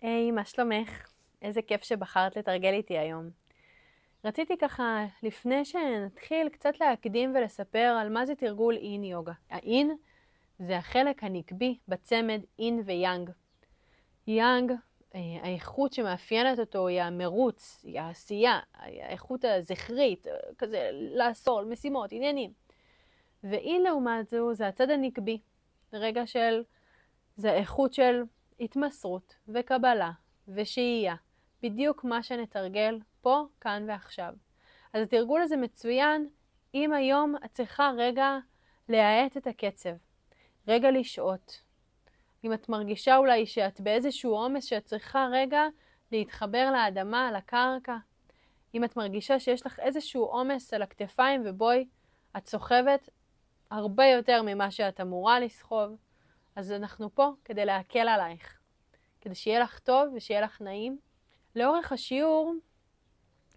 היי, מה שלומך? איזה כיף שבחרת לתרגל איתי היום. רציתי ככה, לפני שנתחיל, קצת להקדים ולספר על מה זה תרגול אין יוגה. האין זה החלק הנקבי בצמד אין ויאנג. יאנג, האיכות שמאפיינת אותו היא המרוץ, היא העשייה, האיכות הזכרית, כזה לעשות, משימות, עניינים. ואין לעומת זו זה הצד הנקבי, זה האיכות של התמסרות וקבלה ושהייה, בדיוק מה שנתרגל פה, כאן ועכשיו. אז התרגול הזה מצוין אם היום את צריכה רגע להאט את הקצב, רגע לשעות. אם את מרגישה אולי שאת באיזשהו עומס שאת צריכה רגע להתחבר לאדמה, לקרקע. אם את מרגישה שיש לך איזשהו עומס על הכתפיים ובואי, את סוחבת הרבה יותר ממה שאת אמורה לסחוב. אז אנחנו פה כדי להקל עלייך, כדי שיהיה לך טוב ושיהיה לך נעים. לאורך השיעור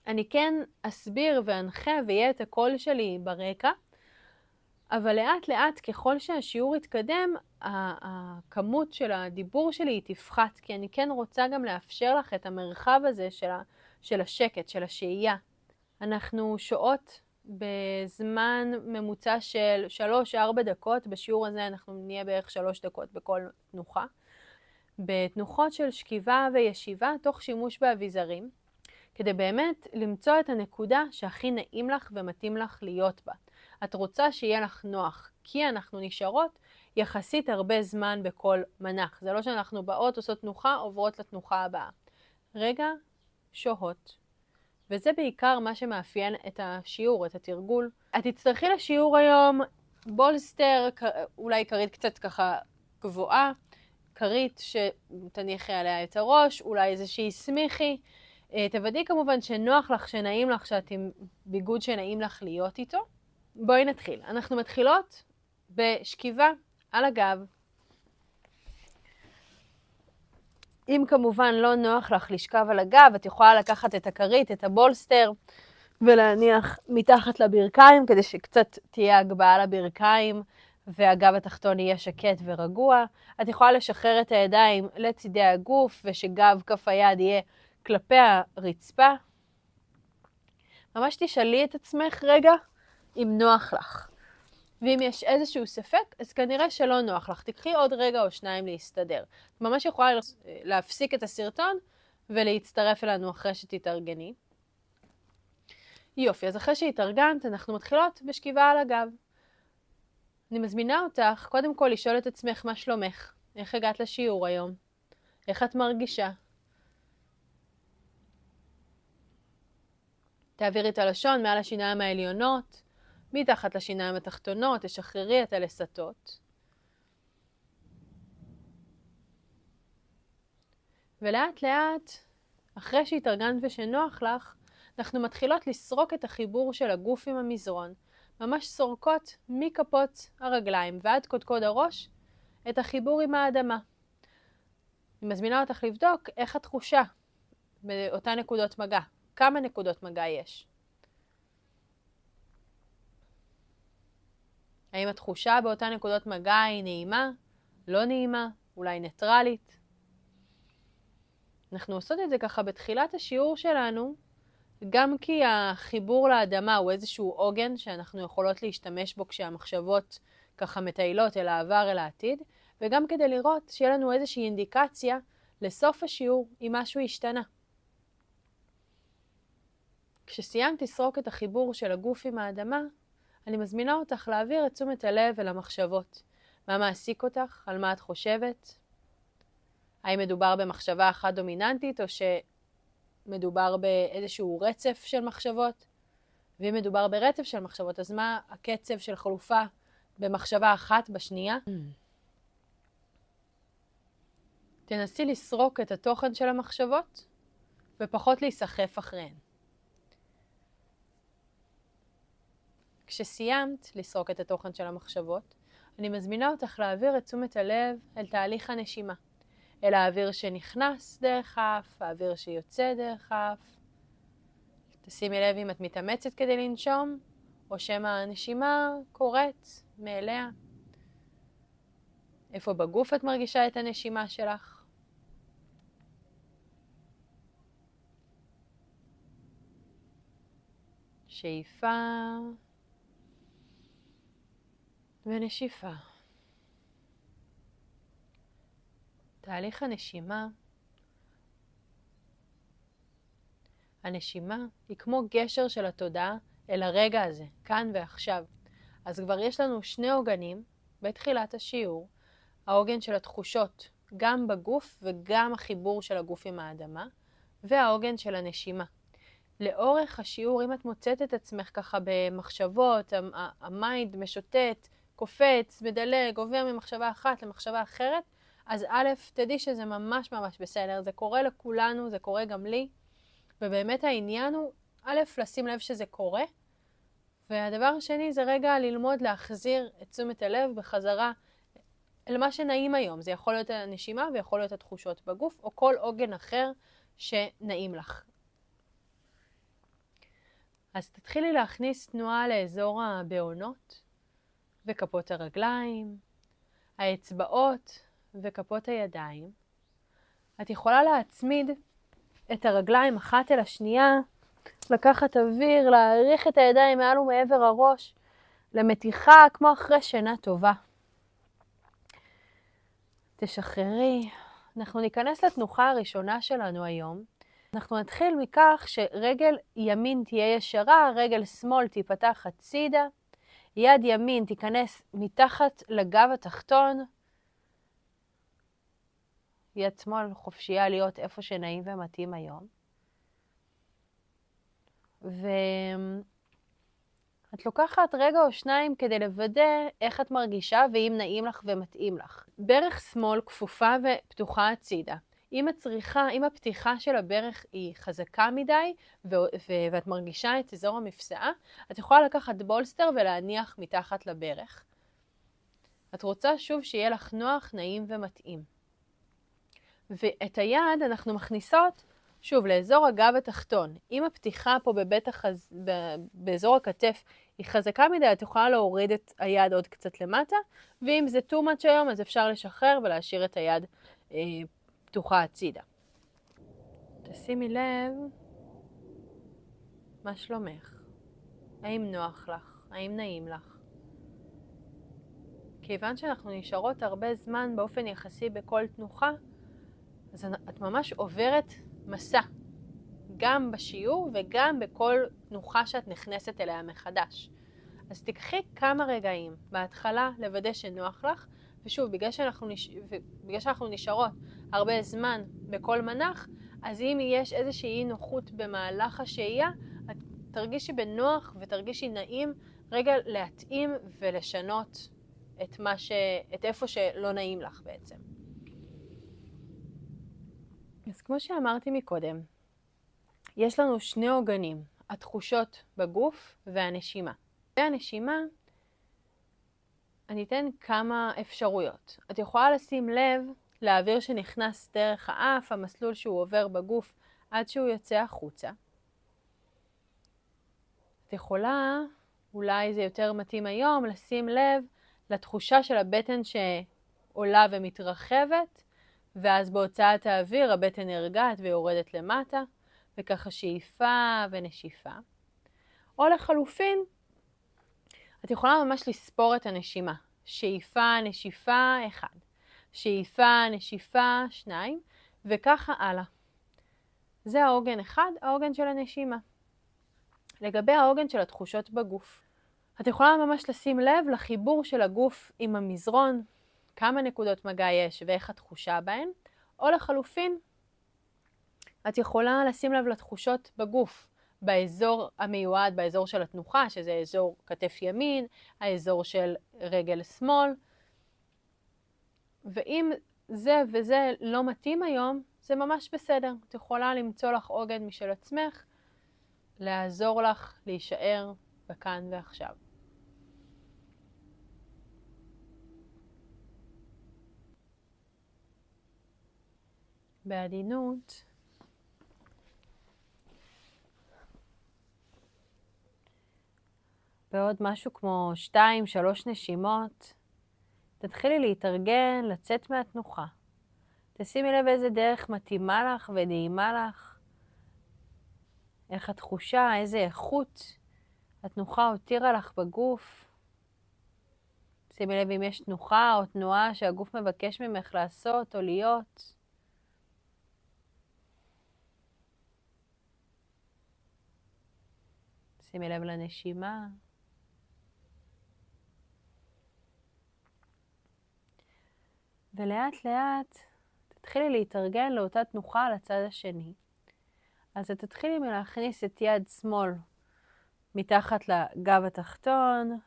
אני כן אסביר ואנחה ויהיה את הקול שלי ברקע, אבל לאט לאט ככל שהשיעור יתקדם, הכמות של הדיבור שלי היא תפחת, כי אני כן רוצה גם לאפשר לך את המרחב הזה של השקט, של השהייה. אנחנו שועות בזמן ממוצע של 3-4 דקות, בשיעור הזה אנחנו נהיה בערך 3 דקות בכל תנוחה. בתנוחות של שכיבה וישיבה תוך שימוש באביזרים, כדי באמת למצוא את הנקודה שהכי נעים לך ומתאים לך להיות בה. את רוצה שיהיה לך נוח, כי אנחנו נשארות יחסית הרבה זמן בכל מנח. זה לא שאנחנו באות, עושות תנוחה, עוברות לתנוחה הבאה. רגע, שוהות. וזה בעיקר מה שמאפיין את השיעור, את התרגול. את תצטרכי לשיעור היום בולסטר, אולי כרית קצת ככה גבוהה, כרית שתניחי עליה את הראש, אולי איזושהי סמיכי. תוודאי כמובן שנוח לך, שנעים לך, שאת עם ביגוד שנעים לך להיות איתו. בואי נתחיל. אנחנו מתחילות בשכיבה על הגב. אם כמובן לא נוח לך לשכב על הגב, את יכולה לקחת את הכרית, את הבולסטר, ולהניח מתחת לברכיים, כדי שקצת תהיה הגבהה לברכיים, והגב התחתון יהיה שקט ורגוע. את יכולה לשחרר את הידיים לצידי הגוף, ושגב כף היד יהיה כלפי הרצפה. ממש תשאלי את עצמך רגע אם נוח לך. ואם יש איזשהו ספק, אז כנראה שלא נוח לך. תקחי עוד רגע או שניים להסתדר. את ממש יכולה להפסיק את הסרטון ולהצטרף אלינו אחרי שתתארגני. יופי, אז אחרי שהתארגנת, אנחנו מתחילות בשכיבה על הגב. אני מזמינה אותך קודם כל לשאול את עצמך מה שלומך. איך הגעת לשיעור היום? איך את מרגישה? תעבירי את הלשון מעל השיניים העליונות, מתחת לשיניים התחתונות, תשחררי את הלסתות. ולאט לאט, אחרי שהתארגנת ושנוח לך, אנחנו מתחילות לסרוק את החיבור של הגוף עם המזרון. ממש סורקות מכפות הרגליים ועד קודקוד הראש את החיבור עם האדמה. אני מזמינה אותך לבדוק איך התחושה באותה נקודות מגע. כמה נקודות מגע יש? האם התחושה באותה נקודות מגע היא נעימה, לא נעימה, אולי ניטרלית? אנחנו עושות את זה ככה בתחילת השיעור שלנו, גם כי החיבור לאדמה הוא איזשהו עוגן שאנחנו יכולות להשתמש בו כשהמחשבות ככה מטיילות אל העבר אל העתיד, וגם כדי לראות שיהיה לנו איזושהי אינדיקציה לסוף השיעור אם משהו השתנה. כשסיימת לסרוק את החיבור של הגוף עם האדמה, אני מזמינה אותך להעביר את תשומת הלב אל המחשבות. מה מעסיק אותך? על מה את חושבת? האם מדובר במחשבה אחת דומיננטית או שמדובר באיזשהו רצף של מחשבות? ואם מדובר ברצף של מחשבות, אז מה הקצב של חלופה במחשבה אחת בשנייה? תנסי לסרוק את התוכן של המחשבות ופחות להיסחף אחריהן. כשסיימת לסרוק את התוכן של המחשבות, אני מזמינה אותך להעביר את תשומת הלב אל תהליך הנשימה. אל האוויר שנכנס דרך האף, האוויר שיוצא דרך האף. תשימי לב אם את מתאמצת כדי לנשום, או שמא הנשימה קורית מאליה. איפה בגוף את מרגישה את הנשימה שלך? שאיפה ונשיפה. תהליך הנשימה. הנשימה היא כמו גשר של התודעה אל הרגע הזה, כאן ועכשיו. אז כבר יש לנו שני עוגנים בתחילת השיעור, העוגן של התחושות, גם בגוף וגם החיבור של הגוף עם האדמה, והעוגן של הנשימה. לאורך השיעור, אם את מוצאת את עצמך ככה במחשבות, המיינד משוטט, קופץ, מדלג, עובר ממחשבה אחת למחשבה אחרת, אז א', תדעי שזה ממש ממש בסדר, זה קורה לכולנו, זה קורה גם לי, ובאמת העניין הוא, א', לשים לב שזה קורה, והדבר השני זה רגע ללמוד להחזיר את תשומת הלב בחזרה אל מה שנעים היום. זה יכול להיות הנשימה ויכול להיות התחושות בגוף, או כל עוגן אחר שנעים לך. אז תתחילי להכניס תנועה לאזור הבעונות וכפות הרגליים, האצבעות וכפות הידיים. את יכולה להצמיד את הרגליים אחת אל השנייה, לקחת אוויר, להאריך את הידיים מעל ומעבר הראש, למתיחה כמו אחרי שינה טובה. תשחררי. אנחנו ניכנס לתנוחה הראשונה שלנו היום. אנחנו נתחיל מכך שרגל ימין תהיה ישרה, רגל שמאל תיפתח הצידה, יד ימין תיכנס מתחת לגב התחתון, יד שמאל חופשייה להיות איפה שנעים ומתאים היום. ואת לוקחת רגע או שניים כדי לוודא איך את מרגישה ואם נעים לך ומתאים לך. ברך שמאל כפופה ופתוחה הצידה. אם הפתיחה של הברך היא חזקה מדי ואת מרגישה את אזור המפסעה, את יכולה לקחת בולסטר ולהניח מתחת לברך. את רוצה שוב שיהיה לך נוח, נעים ומתאים. ואת היד אנחנו מכניסות שוב לאזור הגב התחתון. אם הפתיחה פה באזור הכתף היא חזקה מדי, את יכולה להוריד את היד עוד קצת למטה, ואם זה too much היום אז אפשר לשחרר ולהשאיר את היד פתוחה הצידה. תשימי לב מה שלומך. האם נוח לך? האם נעים לך? כיוון שאנחנו נשארות הרבה זמן באופן יחסי בכל תנוחה, אז את ממש עוברת מסע, גם בשיעור וגם בכל תנוחה שאת נכנסת אליה מחדש. אז תקחי כמה רגעים בהתחלה לוודא שנוח לך, ושוב, בגלל שאנחנו נשארות הרבה זמן בכל מנח, אז אם יש איזושהי נוחות במהלך השהייה, את תרגישי בנוח ותרגישי נעים רגע להתאים ולשנות את איפה שלא נעים לך בעצם. אז כמו שאמרתי מקודם, יש לנו שני עוגנים, התחושות בגוף והנשימה. והנשימה, אני אתן כמה אפשרויות. את יכולה לשים לב לאוויר שנכנס דרך האף, המסלול שהוא עובר בגוף עד שהוא יוצא החוצה. את יכולה, אולי זה יותר מתאים היום, לשים לב לתחושה של הבטן שעולה ומתרחבת, ואז בהוצאת האוויר הבטן נרגעת ויורדת למטה, וככה שאיפה ונשיפה. או לחלופין, את יכולה ממש לספור את הנשימה. שאיפה, נשיפה, 1. שאיפה, נשיפה, 2. וככה הלאה. זה העוגן 1, העוגן של הנשימה. לגבי העוגן של התחושות בגוף. את יכולה ממש לשים לב לחיבור של הגוף עם המזרון, כמה נקודות מגע יש ואיך התחושה בהן, או לחלופין, את יכולה לשים לב לתחושות בגוף, באזור המיועד, באזור של התנוחה, שזה אזור כתף ימין, האזור של רגל שמאל, ואם זה וזה לא מתאים היום, זה ממש בסדר. את יכולה למצוא לך עוגן משל עצמך, לעזור לך להישאר בכאן ועכשיו. בעדינות, בעוד משהו כמו 2-3 נשימות, תתחילי להתארגן, לצאת מהתנוחה. תשימי לב איזה דרך מתאימה לך ונעימה לך, איך התחושה, איזה איכות התנוחה הותירה לך בגוף. שימי לב אם יש תנוחה או תנועה שהגוף מבקש ממך לעשות או להיות. שימי לב לנשימה. ולאט לאט תתחילי להתארגן לאותה תנוחה על הצד השני. אז תתחילי מלהכניס את יד שמאל מתחת לגב התחתון.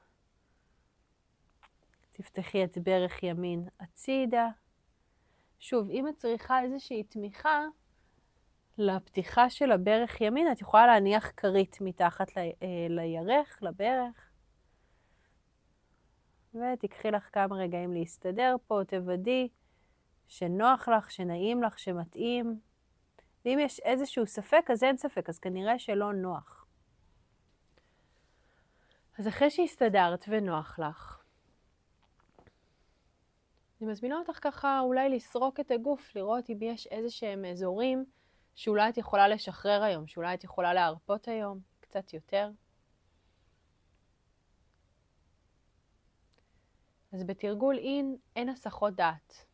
תפתחי את ברך ימין הצידה. שוב, אם את צריכה איזושהי תמיכה לפתיחה של הברך ימין, את יכולה להניח כרית מתחת לירך, לברך. ותקחי לך כמה רגעים להסתדר פה, תוודאי שנוח לך, שנעים לך, שמתאים. ואם יש איזשהו ספק, אז אין ספק, אז כנראה שלא נוח. אז אחרי שהסתדרת ונוח לך, אני מזמינה אותך ככה אולי לסרוק את הגוף, לראות אם יש איזשהם אזורים שאולי את יכולה לשחרר היום, שאולי את יכולה להרפות היום קצת יותר. אז בתרגול אין, אין הסחות דעת.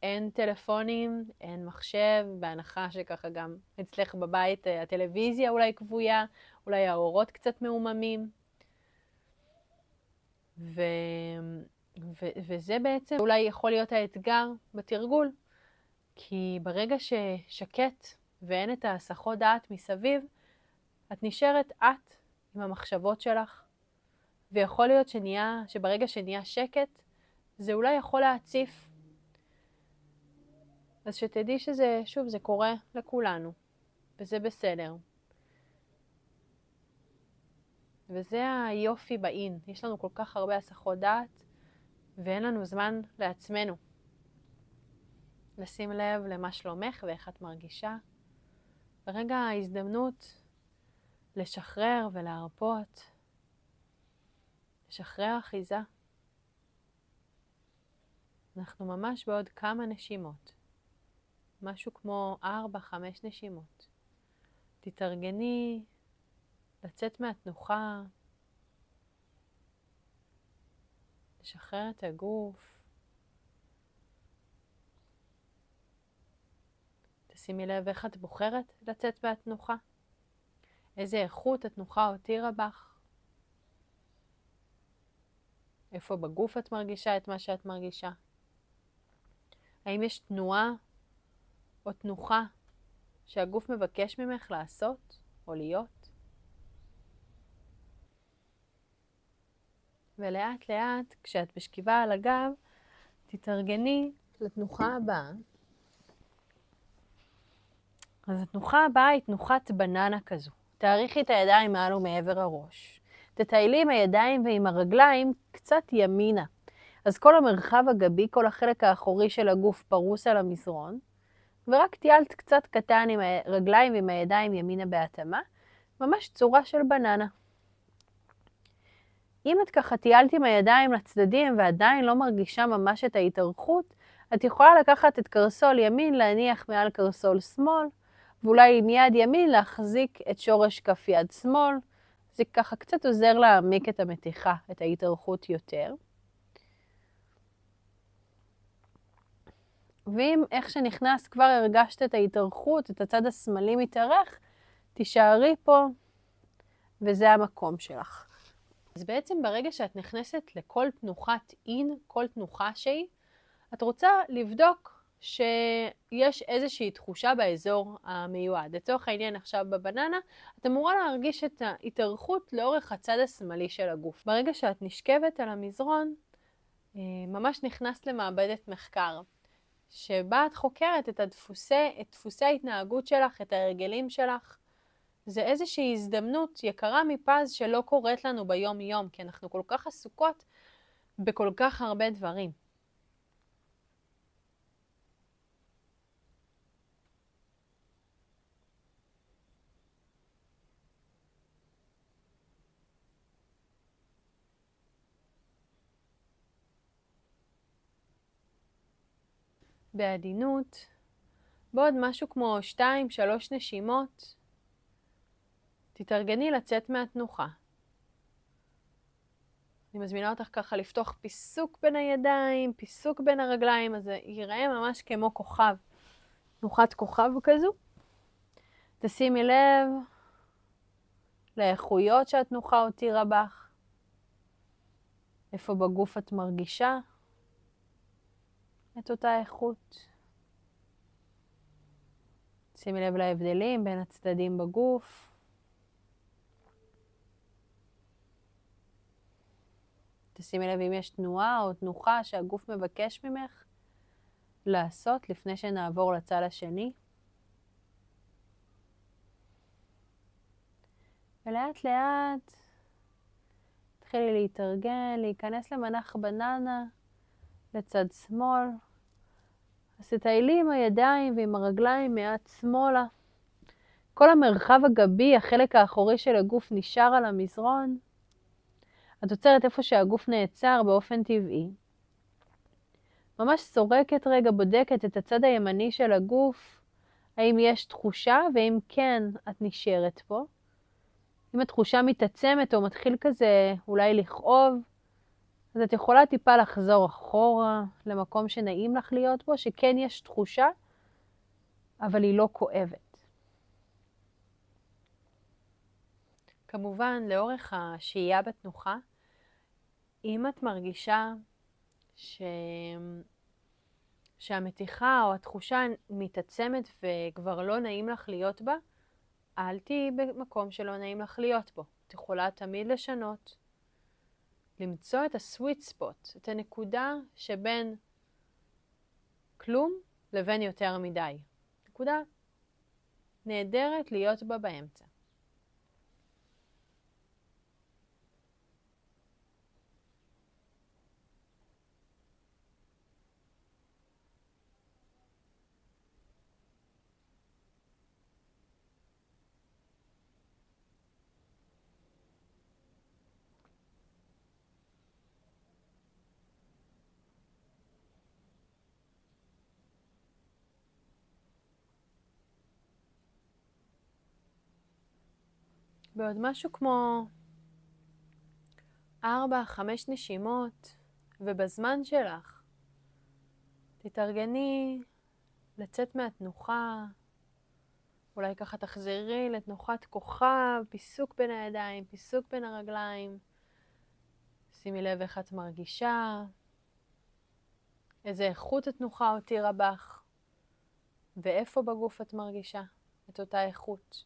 אין טלפונים, אין מחשב, בהנחה שככה גם אצלך בבית הטלוויזיה אולי כבויה, אולי האורות קצת מעוממים. וזה בעצם אולי יכול להיות האתגר בתרגול, כי ברגע ששקט ואין את ההסחות דעת מסביב, את נשארת את עם המחשבות שלך, ויכול להיות שברגע שנהיה שקט, זה אולי יכול להציף. אז שתדעי שזה, שוב, זה קורה לכולנו, וזה בסדר. וזה היופי באין. יש לנו כל כך הרבה הסחות דעת, ואין לנו זמן לעצמנו. לשים לב למה שלומך ואיך את מרגישה. ברגע ההזדמנות לשחרר ולהרפות. לשחרר אחיזה. אנחנו ממש בעוד כמה נשימות. משהו כמו 4-5 נשימות. תתארגני לצאת מהתנוחה. לשחרר את הגוף. תשימי לב איך את בוחרת לצאת מהתנוחה. איזה איכות התנוחה הותירה בך. איפה בגוף את מרגישה את מה שאת מרגישה. האם יש תנועה או תנוחה שהגוף מבקש ממך לעשות או להיות. ולאט לאט כשאת בשכיבה על הגב, תתארגני לתנוחה הבאה. אז התנוחה הבאה היא תנוחת בננה כזו. תאריכי את הידיים מעל ומעבר הראש. תטיילי עם הידיים ועם הרגליים קצת ימינה. אז כל המרחב הגבי, כל החלק האחורי של הגוף פרוס על המזרון. ורק טיילת קצת קטן עם הרגליים ועם הידיים ימינה בהתאמה. ממש צורה של בננה. אם את ככה טיילת עם הידיים לצדדים ועדיין לא מרגישה ממש את ההתארכות, את יכולה לקחת את קרסול ימין, להניח מעל קרסול שמאל, ואולי עם יד ימין להחזיק את שורש כף יד שמאל. זה ככה קצת עוזר להעמיק את המתיחה, את ההתארכות יותר. ואם איך שנכנס כבר הרגשת את ההתארכות, את הצד השמאלי מתארך, תישארי פה, וזה המקום שלך. אז בעצם ברגע שאת נכנסת לכל תנוחת אין, כל תנוחה שהיא, את רוצה לבדוק שיש איזושהי תחושה באזור המיועד. לצורך העניין עכשיו בבננה, את אמורה להרגיש את ההתארכות לאורך הצד השמאלי של הגוף. ברגע שאת נשכבת על המזרון, ממש נכנסת למעבדת מחקר, שבה את חוקרת את דפוסי ההתנהגות שלך, את ההרגלים שלך. זה איזושהי הזדמנות יקרה מפז שלא קורית לנו ביום יום, כי אנחנו כל כך עסוקות בכל כך הרבה דברים. בעדינות, בעוד משהו כמו 2-3 נשימות, תתארגני לצאת מהתנוחה. אני מזמינה אותך ככה לפתוח פיסוק בין הידיים, פיסוק בין הרגליים, אז זה ייראה ממש כמו כוכב, תנוחת כוכב כזו. תשימי לב לאיכויות שהתנוחה הותירה בך, איפה בגוף את מרגישה את אותה איכות. שימי לב להבדלים בין הצדדים בגוף. תשימי לב אם יש תנועה או תנוחה שהגוף מבקש ממך לעשות לפני שנעבור לצד השני. ולאט לאט תתחילי להתארגן, להיכנס למנח בננה לצד שמאל. אז תטיילי עם הידיים ועם הרגליים מעט שמאלה. כל המרחב הגבי, החלק האחורי של הגוף נשאר על המזרון. את עוצרת איפה שהגוף נעצר באופן טבעי. ממש סורקת רגע, בודקת את הצד הימני של הגוף, האם יש תחושה, ואם כן, את נשארת פה. אם התחושה מתעצמת או מתחיל כזה אולי לכאוב, אז את יכולה טיפה לחזור אחורה למקום שנעים לך להיות בו, שכן יש תחושה, אבל היא לא כואבת. כמובן, לאורך השהייה בתנוחה, אם את מרגישה שהמתיחה או התחושה מתעצמת וכבר לא נעים לך להיות בה, אל תהיי במקום שלא נעים לך להיות בו. את יכולה תמיד לשנות, למצוא את הסוויט ספוט, את הנקודה שבין כלום לבין יותר מדי. נקודה נהדרת להיות בה באמצע. בעוד משהו כמו 4-5 נשימות, ובזמן שלך תתארגני לצאת מהתנוחה, אולי ככה תחזרי לתנוחת כוכב, פיסוק בין הידיים, פיסוק בין הרגליים. שימי לב איך את מרגישה, איזה איכות התנוחה הותירה בך, ואיפה בגוף את מרגישה את אותה איכות.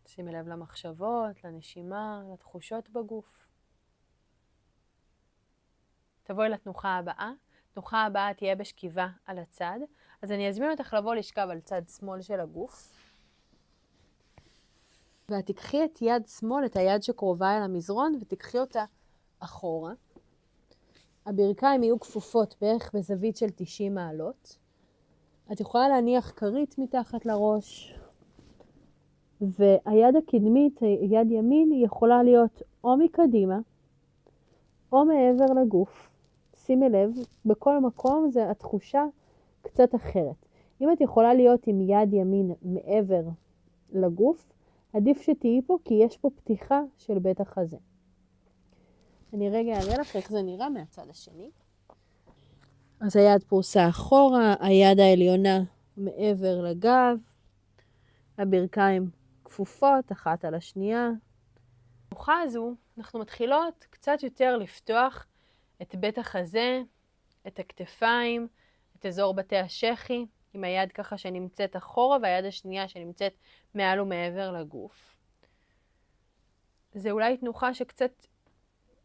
שימי לב למחשבות, לנשימה, לתחושות בגוף. תבואי לתנוחה הבאה. התנוחה הבאה תהיה בשכיבה על הצד. אז אני אזמין אותך לבוא לשכב על צד שמאל של הגוף. ואת תיקחי את יד שמאל, את היד שקרובה אל המזרון, ותיקחי אותה אחורה. הברכיים יהיו כפופות בערך בזווית של 90 מעלות. את יכולה להניח כרית מתחת לראש. והיד הקדמית, יד ימין, היא יכולה להיות או מקדימה, או מעבר לגוף. שימי לב, בכל מקום זה התחושה קצת אחרת. אם את יכולה להיות עם יד ימין מעבר לגוף, עדיף שתהיי פה, כי יש פה פתיחה של בית החזה. אני רגע אראה לך איך זה נראה מהצד השני. אז היד פרוסה אחורה, היד העליונה מעבר לגב, הברכיים כפופות אחת על השנייה. בתנוחה הזו אנחנו מתחילות קצת יותר לפתוח את בית החזה, את הכתפיים, את אזור בתי השכי, עם היד ככה שנמצאת אחורה והיד השנייה שנמצאת מעל ומעבר לגוף. זה אולי תנוחה שקצת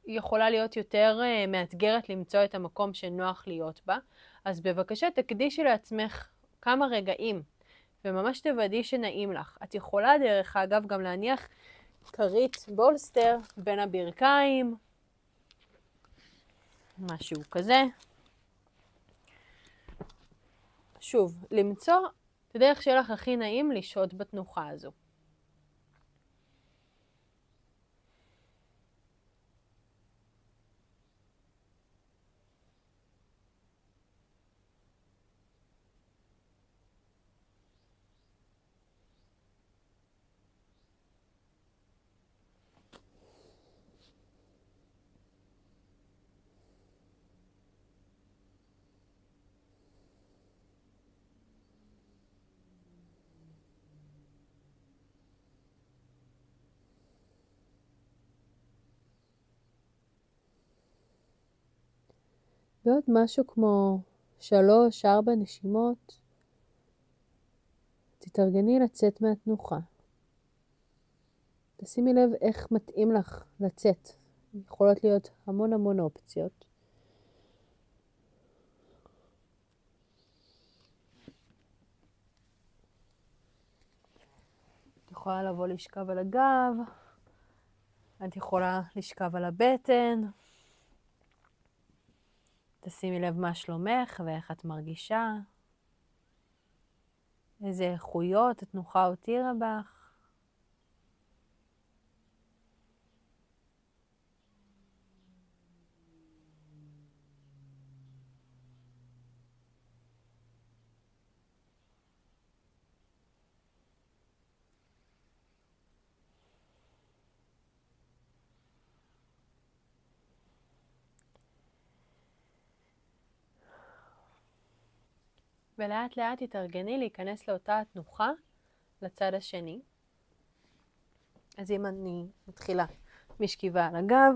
יכולה להיות יותר מאתגרת למצוא את המקום שנוח להיות בה, אז בבקשה תקדישי לעצמך כמה רגעים, וממש תוודאי שנעים לך. את יכולה דרך אגב גם להניח כרית בולסטר בין הברכיים, משהו כזה. שוב, למצוא את הדרך שלך הכי נעים לשהות בתנוחה הזו. ועוד משהו כמו 3-4 נשימות, תתארגני לצאת מהתנוחה. תשימי לב איך מתאים לך לצאת. יכולות להיות המון אופציות. את יכולה לבוא לשכב על הגב, את יכולה לשכב על הבטן. תשימי לב מה שלומך ואיך את מרגישה. איזה איכויות התנוחה הותירה בך. ולאט לאט תתארגני להיכנס לאותה התנוחה לצד השני. אז אם אני מתחילה משכיבה על הגב,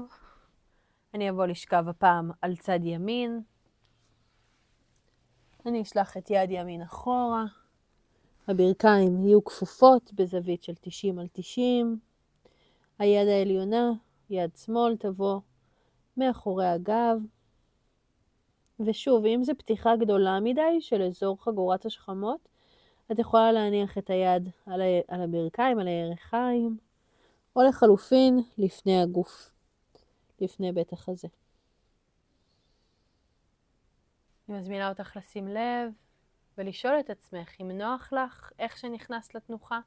אני אבוא לשכב הפעם על צד ימין. אני אשלח את יד ימין אחורה. הברכיים יהיו כפופות בזווית של 90-90. היד העליונה, יד שמאל, תבוא מאחורי הגב. ושוב, אם זו פתיחה גדולה מדי של אזור חגורת השכמות, את יכולה להניח את היד על הברכיים, על הירכיים, או לחלופין לפני הגוף, לפני בית החזה. אני מזמינה אותך לשים לב ולשאול את עצמך אם נוח לך איך שנכנסת לתנוחה.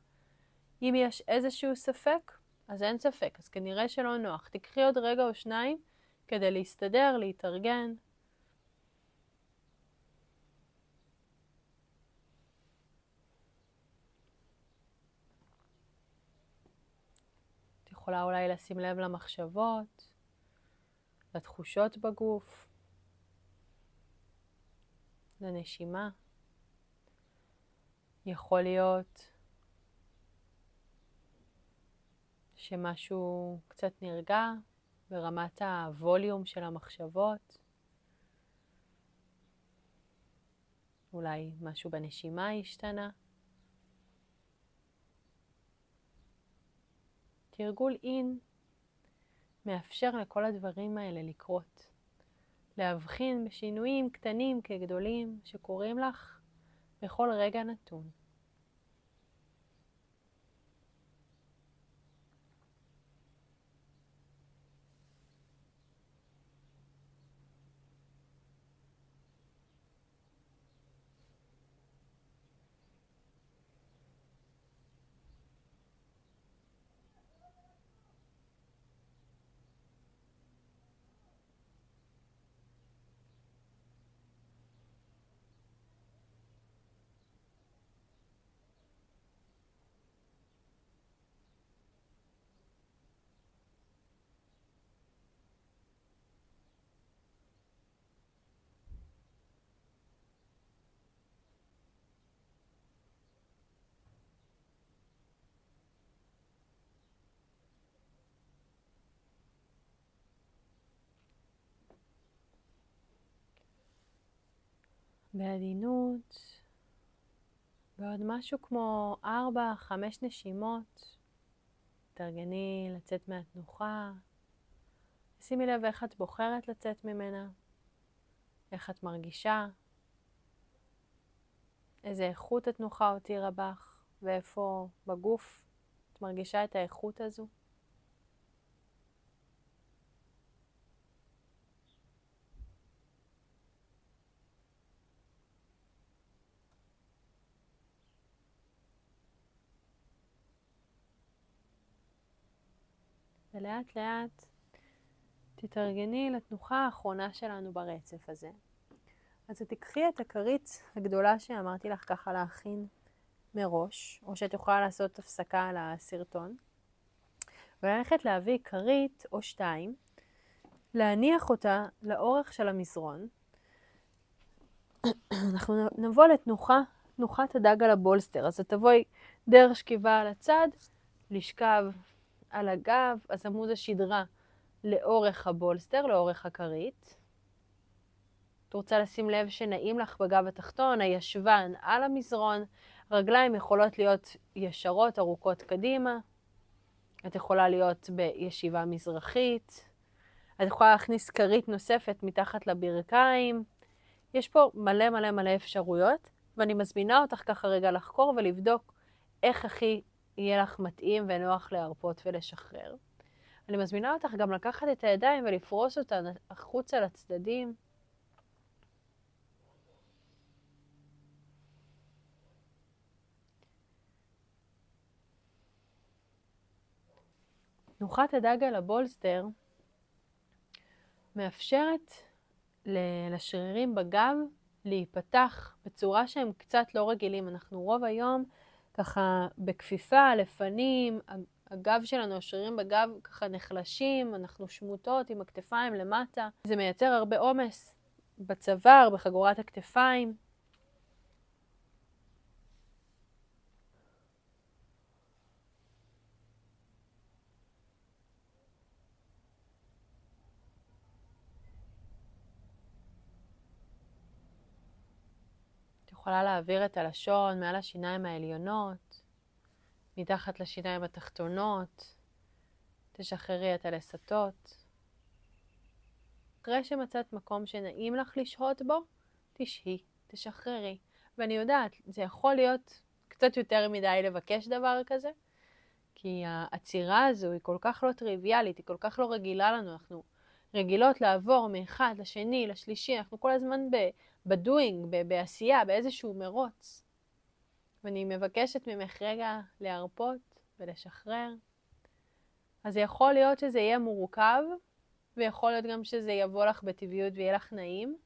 אם יש איזשהו ספק, אז אין ספק, אז כנראה שלא נוח. תקחי עוד רגע או שניים כדי להסתדר, להתארגן. את יכולה אולי לשים לב למחשבות, לתחושות בגוף, לנשימה. יכול להיות שמשהו קצת נרגע ברמת הווליום של המחשבות. אולי משהו בנשימה השתנה. תרגול אין מאפשר לכל הדברים האלה לקרות. להבחין בשינויים קטנים כגדולים שקורים לך בכל רגע נתון. בעדינות, בעוד משהו כמו 4-5 נשימות, תארגני לצאת מהתנוחה. שימי לב איך את בוחרת לצאת ממנה, איך את מרגישה, איזה איכות התנוחה הותירה בך, ואיפה בגוף את מרגישה את האיכות הזו. ולאט לאט תתארגני לתנוחה האחרונה שלנו ברצף הזה. אז תקחי את הכרית הגדולה שאמרתי לך ככה להכין מראש, או שאת יכולה לעשות הפסקה על הסרטון, וללכת להביא כרית או 2, להניח אותה לאורך של המזרון. אנחנו נבוא לתנוחת הדג על הבולסטר, אז תבואי דרך שכיבה על הצד, לשכב על הגב, אז עמוד השדרה לאורך הבולסטר, לאורך הכרית. את רוצה לשים לב שנעים לך בגב התחתון, הישבן על המזרון, רגליים יכולות להיות ישרות, ארוכות קדימה. את יכולה להיות בישיבה מזרחית. את יכולה להכניס כרית נוספת מתחת לברכיים. יש פה מלא מלא מלא אפשרויות, ואני מזמינה אותך ככה רגע לחקור ולבדוק איך הכי יהיה לך מתאים ונוח להרפות ולשחרר. אני מזמינה אותך גם לקחת את הידיים ולפרוס אותן החוצה לצדדים. תנוחת הדג על הבולסטר מאפשרת לשרירים בגב להיפתח בצורה שהם קצת לא רגילים. אנחנו רוב היום ככה בכפיפה, לפנים, הגב שלנו, השרירים בגב ככה נחלשים, אנחנו שמוטות עם הכתפיים למטה. זה מייצר הרבה עומס בצוואר, בחגורת הכתפיים. יכולה להעביר את הלשון מעל השיניים העליונות, מתחת לשיניים התחתונות, תשחררי את הלסתות. אחרי שמצאת מקום שנעים לך לשהות בו, תשהי, תשחררי. ואני יודעת, זה יכול להיות קצת יותר מדי לבקש דבר כזה, כי העצירה הזו היא כל כך לא טריוויאלית, היא כל כך לא רגילה לנו. אנחנו רגילות לעבור מאחד לשני, לשלישי, אנחנו כל הזמן בדואינג, בעשייה, באיזשהו מרוץ. ואני מבקשת ממך רגע להרפות ולשחרר. אז זה יכול להיות שזה יהיה מורכב, ויכול להיות גם שזה יבוא לך בטבעיות ויהיה לך נעים,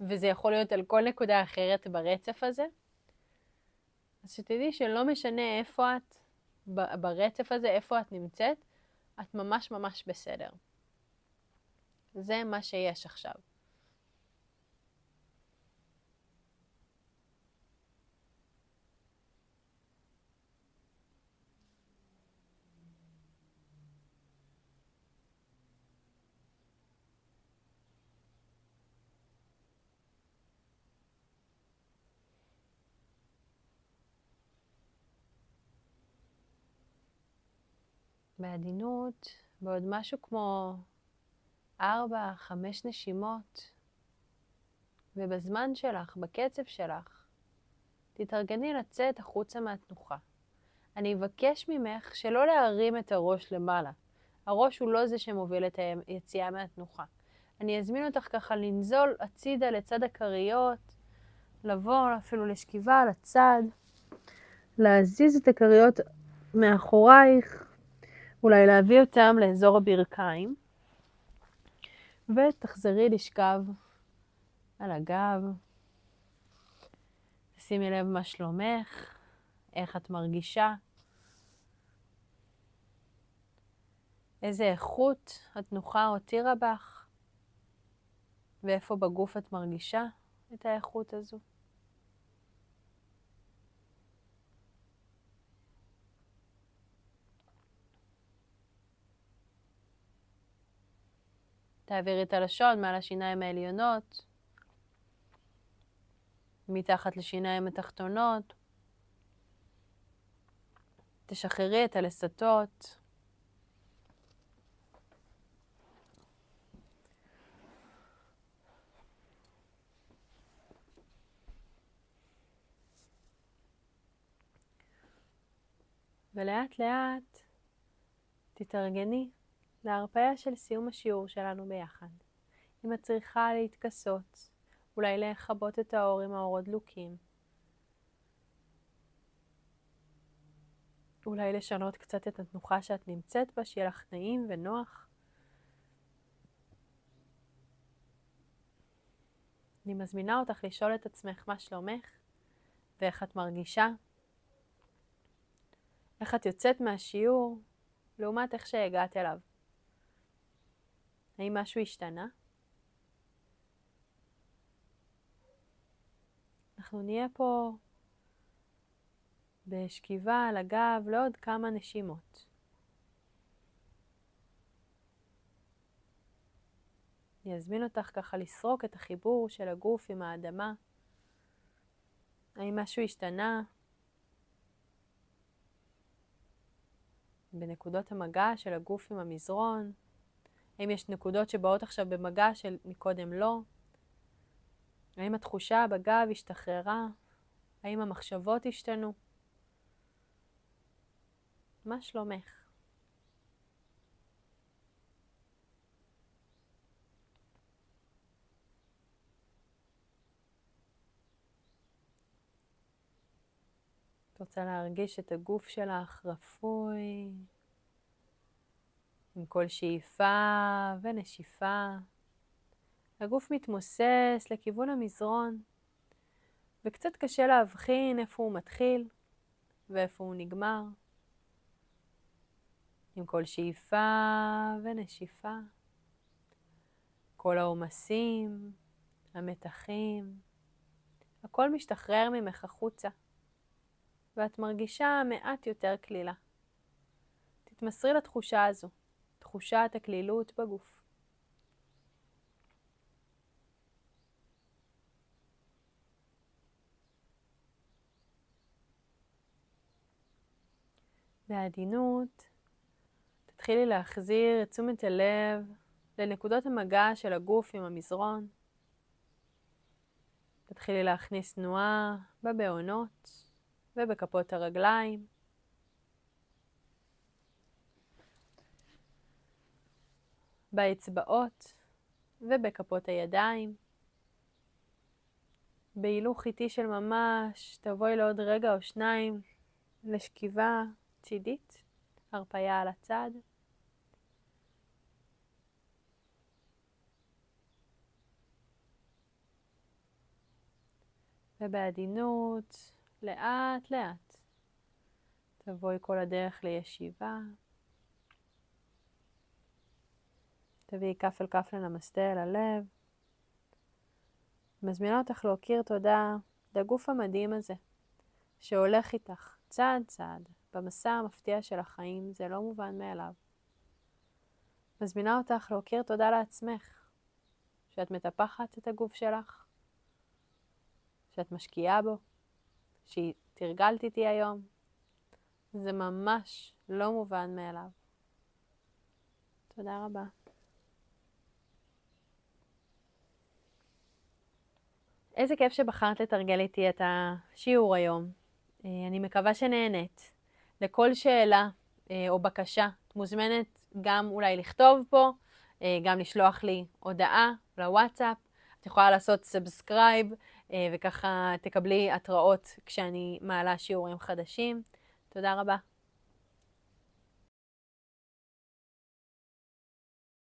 וזה יכול להיות על כל נקודה אחרת ברצף הזה. אז שתדעי שלא משנה איפה את ברצף הזה, איפה את נמצאת, את ממש ממש בסדר. זה מה שיש עכשיו. בעדינות, בעוד משהו כמו 4-5 נשימות, ובזמן שלך, בקצב שלך, תתארגני לצאת החוצה מהתנוחה. אני אבקש ממך שלא להרים את הראש למעלה. הראש הוא לא זה שמוביל את היציאה מהתנוחה. אני אזמין אותך ככה לנזול הצידה לצד הכריות, לבוא אפילו לשכיבה לצד, להזיז את הכריות מאחורייך, אולי להביא אותם לאזור הברכיים, ותחזרי לשכב על הגב. שימי לב מה שלומך, איך את מרגישה, איזה איכות התנוחה הותירה בך, ואיפה בגוף את מרגישה את האיכות הזו. תעבירי את הלשון מעל השיניים העליונות, מתחת לשיניים התחתונות. תשחררי את הלסתות. ולאט לאט תתארגני להרפאיה של סיום השיעור שלנו ביחד. אם את צריכה להתכסות, אולי לחבות את האור עם האורות דלוקים, אולי לשנות קצת את התנוחה שאת נמצאת בה, שיהיה לך נעים ונוח. אני מזמינה אותך לשאול את עצמך מה שלומך ואיך את מרגישה. איך את יוצאת מהשיעור לעומת איך שהגעת אליו. האם משהו השתנה? אנחנו נהיה פה בשכיבה על הגב לעוד כמה נשימות. אני אזמין אותך ככה לסרוק את החיבור של הגוף עם האדמה. האם משהו השתנה? בנקודות המגע של הגוף עם המזרון? האם יש נקודות שבאות עכשיו במגע של מקודם לא? האם התחושה בגב השתחררה? האם המחשבות השתנו? מה שלומך? את רוצה להרגיש את הגוף שלך רפוי, עם כל שאיפה ונשיפה. הגוף מתמוסס לכיוון המזרון, וקצת קשה להבחין איפה הוא מתחיל ואיפה הוא נגמר. עם כל שאיפה ונשיפה, כל העומסים, המתחים, הכל משתחרר ממך החוצה, ואת מרגישה מעט יותר כלילה. תתמסרי לתחושה הזו, תחושת הכלילות בגוף. בעדינות, תתחילי להחזיר את תשומת הלב לנקודות המגע של הגוף עם המזרון. תתחילי להכניס תנועה בבעונות ובכפות הרגליים. באצבעות ובכפות הידיים. בהילוך איטי של ממש, תבואי לעוד רגע או שניים לשכיבה צידית, הרפאיה על הצד. ובעדינות, לאט לאט, תבואי כל הדרך לישיבה. תביאי כף אל כף לנמסטה אל הלב. מזמינה אותך להכיר תודה לגוף המדהים הזה, שהולך איתך צעד צעד במסע המפתיע של החיים. זה לא מובן מאליו. מזמינה אותך להכיר תודה לעצמך, שאת מטפחת את הגוף שלך, שאת משקיעה בו, שתרגלת איתי היום. זה ממש לא מובן מאליו. תודה רבה. איזה כיף שבחרת לתרגל איתי את השיעור היום. אני מקווה שנהנית. לכל שאלה או בקשה, את מוזמנת גם אולי לכתוב פה, גם לשלוח לי הודעה לוואטסאפ. את יכולה לעשות סאבסקרייב, וככה תקבלי התראות כשאני מעלה שיעורים חדשים. תודה רבה.